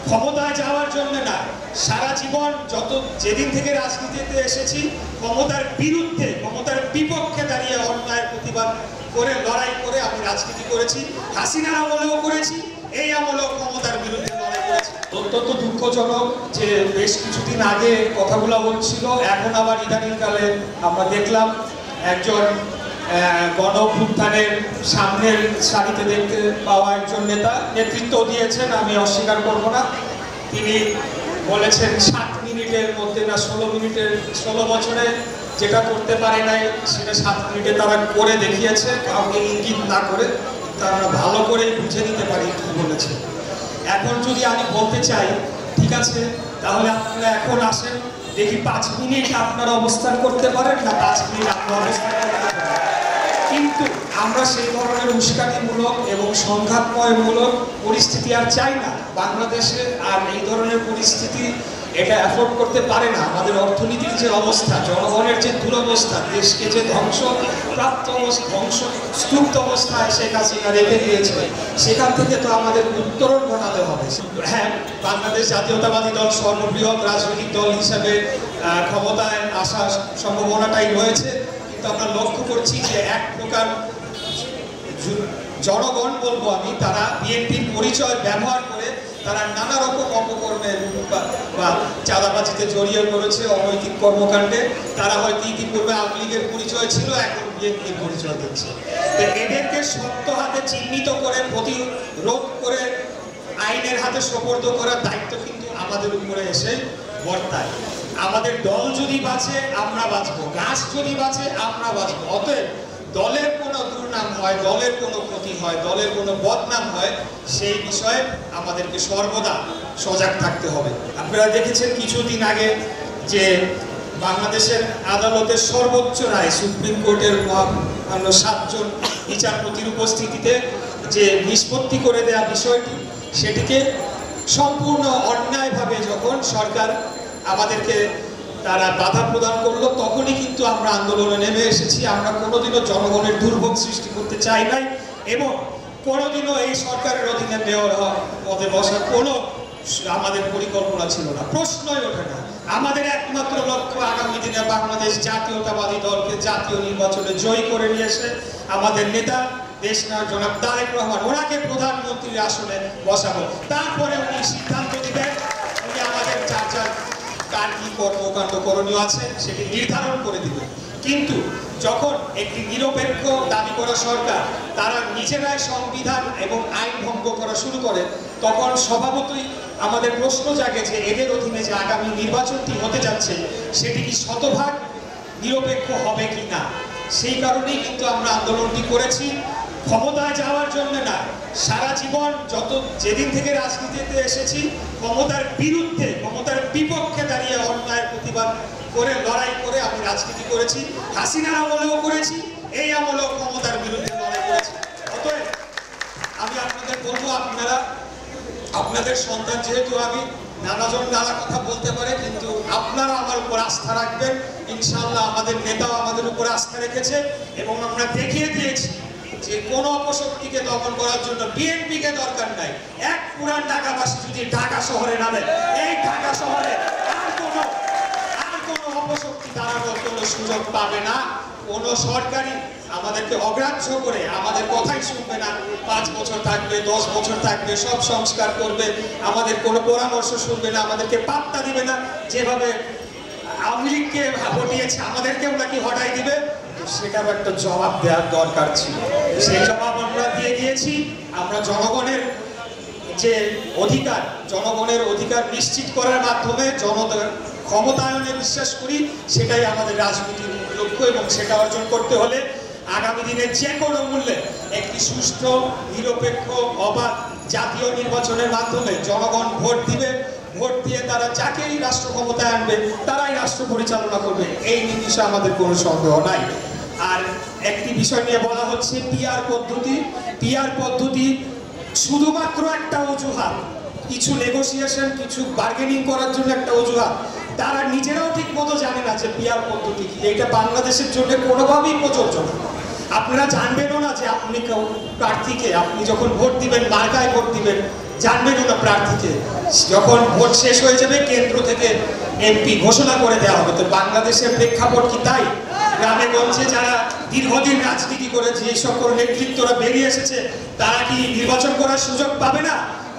ক্ষমতায় যাওয়ার জন্য না, সারা জীবন যেদিন থেকে রাজনীতিতে এসেছি ক্ষমতার বিরুদ্ধে, ক্ষমতার বিপক্ষে দাঁড়িয়ে অন্যায়ের প্রতিবাদ করে লড়াই করে আমি রাজনীতি করেছি। হাসিনার আমলেও করেছি, এই আমলেও ক্ষমতার বিরুদ্ধে লড়াই করেছি। অত্যন্ত দুঃখজনক যে বেশ কিছুদিন আগে কথাগুলো বলছিল, এখন আবার ইদানিংকালে আমরা দেখলাম একজন গণ-অভ্যুত্থানের সামনের সারিতে দেখতে পাওয়া একজন নেতা নেতৃত্ব দিয়েছেন, আমি অস্বীকার করব না। তিনি বলেছেন 7 মিনিটের মধ্যে না 16 বছরে যেটা করতে পারে নাই সেটা 7 মিনিটে তারা করে দেখিয়েছে, কাউকে ইঙ্গিত না করে। তা আমরা ভালো করে বুঝে নিতে পারি কি বলেছে। এখন যদি আমি বলতে চাই, ঠিক আছে তাহলে আপনারা এখন আসেন, দেখি 5 মিনিট আপনারা অবস্থান করতে পারেন না 5 মিনিট আপনারা অবস্থান করতে পারেন। কিন্তু আমরা সেই ধরনের উস্কানিমূলক এবং সংঘাতময়মূলক পরিস্থিতি আর চাই না বাংলাদেশে। আর এই ধরনের পরিস্থিতি এটা অ্যাফোর্ড করতে পারে না। আমাদের অর্থনীতির যে অবস্থা, জনগণের যে দুরবস্থা, দেশকে যে স্তূপ অবস্থায় শেখ হাসিনা রেখে দিয়েছে, সেখান থেকে তো আমাদের উত্তরণ ঘটাতে হবে। হ্যাঁ, বাংলাদেশ জাতীয়তাবাদী দল সর্ববৃহৎ রাজনৈতিক দল হিসাবে ক্ষমতায় আসার সম্ভাবনাটাই রয়েছে। কিন্তু আমরা লক্ষ্য করছি যে এক প্রকার জনগণ বলবো আমি, তারা বিএনপির পরিচয় ব্যবহার করে তারা নানা রকম অপকর্মে বা চাঁদাবাজিতে জড়িয়ে পড়েছে, অনৈতিক কর্মকাণ্ডে। তারা হয়তো ইতিপূর্বে আওয়ামী লীগের পরিচয় ছিল, এখন বিএনপির পরিচয় দিচ্ছে। তো এদেরকে শক্ত হাতে চিহ্নিত করে প্রতিরোধ করে আইনের হাতে সোপর্দ করার দায়িত্ব কিন্তু আমাদের উপরে এসে বর্তায়। আমাদের দল যদি বাঁচে আমরা বাঁচবো, গাছ যদি বাঁচে আমরা বাঁচবো। অতএব দলের কোনো দুর্নাম হয়, দলের কোনো ক্ষতি হয়, দলের কোনো বদনাম হয়, সেই বিষয়ে আমাদেরকে সর্বদা সজাগ থাকতে হবে। আপনারা দেখেছেন কিছুদিন আগে যে বাংলাদেশের আদালতের সর্বোচ্চ রায়, সুপ্রিম কোর্টের 7 জন বিচারপতির উপস্থিতিতে যে নিষ্পত্তি করে দেওয়া বিষয়টি, সেটিকে সম্পূর্ণ অন্যায়ভাবে যখন সরকার আমাদেরকে তারা বাধা প্রদান করলো, তখনই কিন্তু আমরা আন্দোলনে নেমে এসেছি। আমরা কোনোদিনও জনগণের দুর্ভোগ সৃষ্টি করতে চাই নাই এবং কোনোদিনও এই সরকারের অধীনে মেয়র পদে বসার কোনো আমাদের পরিকল্পনা ছিল না, প্রশ্নই ওঠে না। আমাদের একমাত্র লক্ষ্য আগামী দিনে বাংলাদেশ জাতীয়তাবাদী দলকে জাতীয় নির্বাচনে জয়ী করে নিয়ে এসে আমাদের নেতা দেশনায়ক জনাব তারেক রহমান, ওনাকে প্রধানমন্ত্রীর আসনে বসাবো। তারপরে উনি সিদ্ধান্ত দিবেন, উনি আমাদের কার কি কর্মকাণ্ড করণীয় আছে সেটি নির্ধারণ করে দিবে। কিন্তু যখন একটি নিরপেক্ষ দাবি করা সরকার তারা নিজেরাই সংবিধান এবং আইন ভঙ্গ করা শুরু করে, তখন স্বভাবতই আমাদের প্রশ্ন জাগে যে এদের অধীনে যে আগামী নির্বাচনটি হতে যাচ্ছে সেটি কি শতভাগ নিরপেক্ষ হবে কি না। সেই কারণেই কিন্তু আমরা আন্দোলনটি করেছি, ক্ষমতায় যাওয়ার জন্য না, সারা জীবন যেদিন থেকে রাজনীতিতে এসেছি ক্ষমতার বিরুদ্ধে, ক্ষমতার বিপক্ষে দাঁড়িয়ে অন্যায়ের প্রতিবাদ করে লড়াই করে আমি রাজনীতি করেছি। হাসিনার আমলেও করেছি, এই আমলেও ক্ষমতার বিরুদ্ধে লড়াই করেছি। অতএব আমি আপনাদের বলবো, আপনাদের সন্তান যেহেতু আমি, নানাজন নানা কথা বলতে পারে, কিন্তু আপনারা আমার উপর আস্থা রাখবেন। ইনশাআল্লাহ আমাদের নেতাও আমাদের উপর আস্থা রেখেছে এবং আমরা দেখিয়ে দিয়েছি যে কোন অপশক্তিকে দমন করার জন্য বিএনপিকে দরকার নাই। এক পুরান ঢাকাবাসী যদি ঢাকা শহরে নামে, এই ঢাকা শহরে আর কোন অপশক্তি দাঁড়ানোর কোনো সুযোগ পাবে না। কোন সরকারি আমাদেরকে অগ্রাহ্য করে আমাদের কথাই শুনবে না। 5 বছর থাকবে, 10 বছর থাকবে, সব সংস্কার করবে, আমাদের কোনো পরামর্শ শুনবে না, আমাদেরকে পাত্তা দিবে না। যেভাবে আওয়ামী লীগকে হটিয়েছে আমাদেরকেও নাকি হটাই দিবে, সেটার একটা জবাব দেওয়ার দরকার ছিল। সেই জবাব আমরা দিয়ে দিয়েছি। আমরা জনগণের যে অধিকার, জনগণের অধিকার নিশ্চিত করার মাধ্যমে জনতার ক্ষমতায়নে বিশ্বাস করি, সেটাই আমাদের রাজনীতির লক্ষ্য এবং সেটা অর্জন করতে হলে আগামী দিনে যে কোনো মূল্যে একটি সুষ্ঠু, নিরপেক্ষ, অবাধ জাতীয় নির্বাচনের মাধ্যমে জনগণ ভোট দিবে। ভোট দিয়ে তারা যাকেই রাষ্ট্র ক্ষমতায় আনবে তারাই রাষ্ট্র পরিচালনা করবে, এই বিষয়ে আমাদের কোনো সন্দেহ নাই। আর একটি বিষয় নিয়ে বলা হচ্ছে পিআর পদ্ধতি। পিআর পদ্ধতি শুধুমাত্র একটা অজুহাত, কিছু নেগোসিয়েশন, কিছু বার্গেনিং করার জন্য একটা অজুহাত। তারা নিজেরাও ঠিক মতো জানে না যে পিআর পদ্ধতি কি। এটা বাংলাদেশের জন্য কোনোভাবেই প্রযোজ্য না। আপনারা জানবেনও না যে আপনি প্রার্থীকে, আপনি যখন ভোট দিবেন মার্কায় ভোট দিবেন, জানবেনও না প্রার্থীকে। যখন ভোট শেষ হয়ে যাবে কেন্দ্র থেকে এমপি ঘোষণা করে দেওয়া হবে। তো বাংলাদেশের প্রেক্ষাপট কি তাই? গ্রামে গঞ্জে যারা দীর্ঘদিন রাজনীতি করে যে সকল নেতৃত্বরা বেরিয়ে এসেছে তারা কি নির্বাচন করার সুযোগ পাবে না?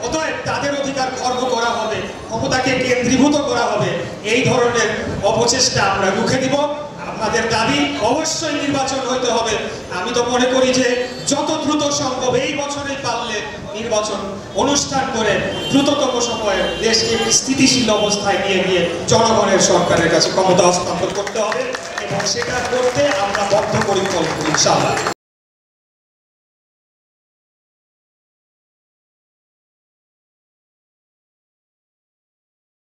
অতএব তাদের অধিকার খর্ব করা হবে, ক্ষমতাকে কেন্দ্রীভূত করা হবে। এই ধরনের অপচেষ্টা আমরা রুখে দিব। আমাদের দাবি অবশ্যই নির্বাচন হইতে হবে। আমি তো মনে করি যে যত দ্রুত সম্ভব এই বছরেই পারলে নির্বাচন অনুষ্ঠান করে দ্রুততম সময়ে দেশকে স্থিতিশীল অবস্থায় নিয়ে গিয়ে জনগণের সরকারের কাছে ক্ষমতা হস্তান্তর করতে হবে এবং সেটা করতে আমরা বদ্ধপরিকল্পিত ইনশাআল্লাহ।